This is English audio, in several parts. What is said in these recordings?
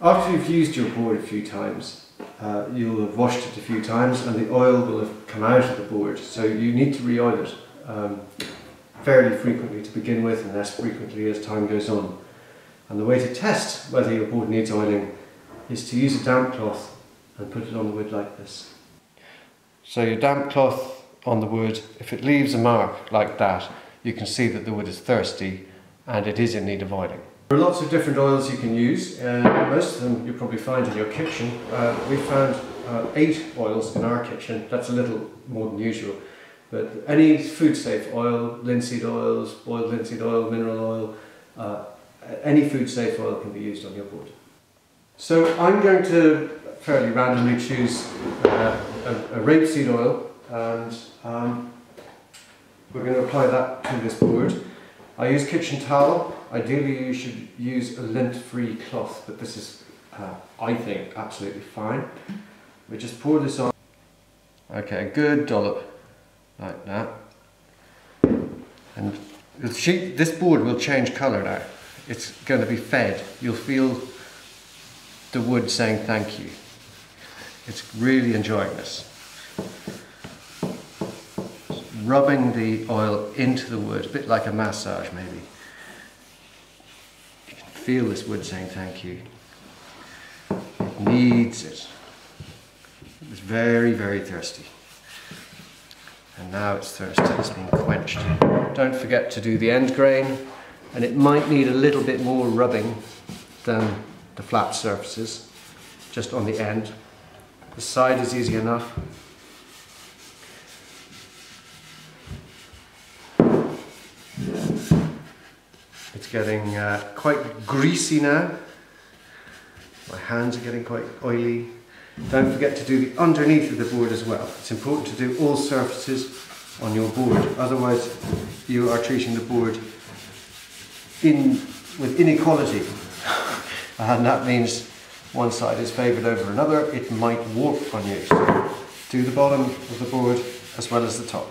After you've used your board a few times, you'll have washed it a few times and the oil will have come out of the board, so you need to re-oil it fairly frequently to begin with, and less frequently as time goes on. And the way to test whether your board needs oiling is to use a damp cloth and put it on the wood like this. So your damp cloth on the wood, if it leaves a mark like that, you can see that the wood is thirsty and it is in need of oiling. There are lots of different oils you can use, and most of them you'll probably find in your kitchen. We found 8 oils in our kitchen. That's a little more than usual. But any food safe oil, linseed oils, boiled linseed oil, mineral oil, any food safe oil can be used on your board. So I'm going to fairly randomly choose a rapeseed oil, and we're going to apply that to this board. I use kitchen towel. Ideally you should use a lint-free cloth, but this is, I think, absolutely fine. We just pour this on. Okay, a good dollop, like that. And this board will change colour now. It's going to be fed. You'll feel the wood saying thank you. It's really enjoying this. Just rubbing the oil into the wood, a bit like a massage maybe. You can feel this wood saying thank you. It needs it. It's very, very thirsty. And now it's thirsty, it's been quenched. Don't forget to do the end grain, and it might need a little bit more rubbing than the flat surfaces, just on the end. The side is easy enough. It's getting quite greasy now. My hands are getting quite oily. Don't forget to do the underneath of the board as well. It's important to do all surfaces on your board, otherwise you are treating the board with inequality. And that means one side is favoured over another. It might warp on you. So do the bottom of the board as well as the top.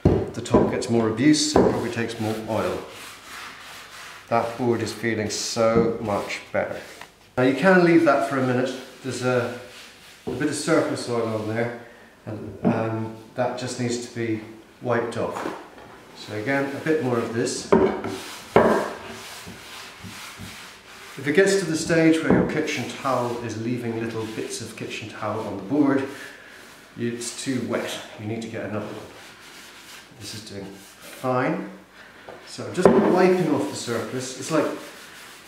The top gets more abuse, it probably takes more oil. That board is feeling so much better. Now you can leave that for a minute. There's a bit of surface oil on there, and that just needs to be wiped off. So again, a bit more of this. If it gets to the stage where your kitchen towel is leaving little bits of kitchen towel on the board, it's too wet. You need to get another one. This is doing fine. So I'm just wiping off the surface. It's like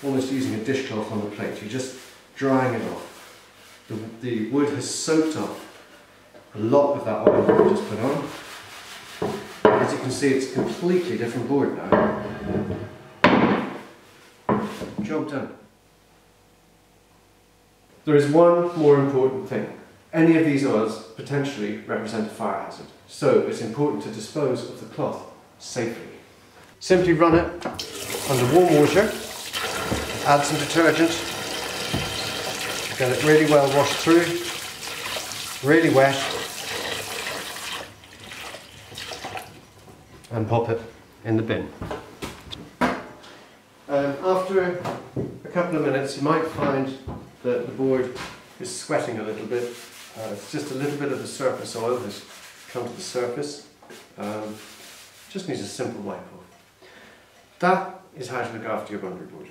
almost using a dishcloth on the plate. You're just drying it off. The wood has soaked up a lot of that oil that we just put on. As you can see, it's a completely different board now. Job done. There is one more important thing. Any of these oils potentially represent a fire hazard, so it's important to dispose of the cloth safely. Simply run it under warm water, add some detergent, get it really well washed through, really wet, and pop it in the bin. After a couple of minutes you might find that the board is sweating a little bit. It's just a little bit of the surface oil has come to the surface. Just needs a simple wipe off. That is how to look after your Bunbury board.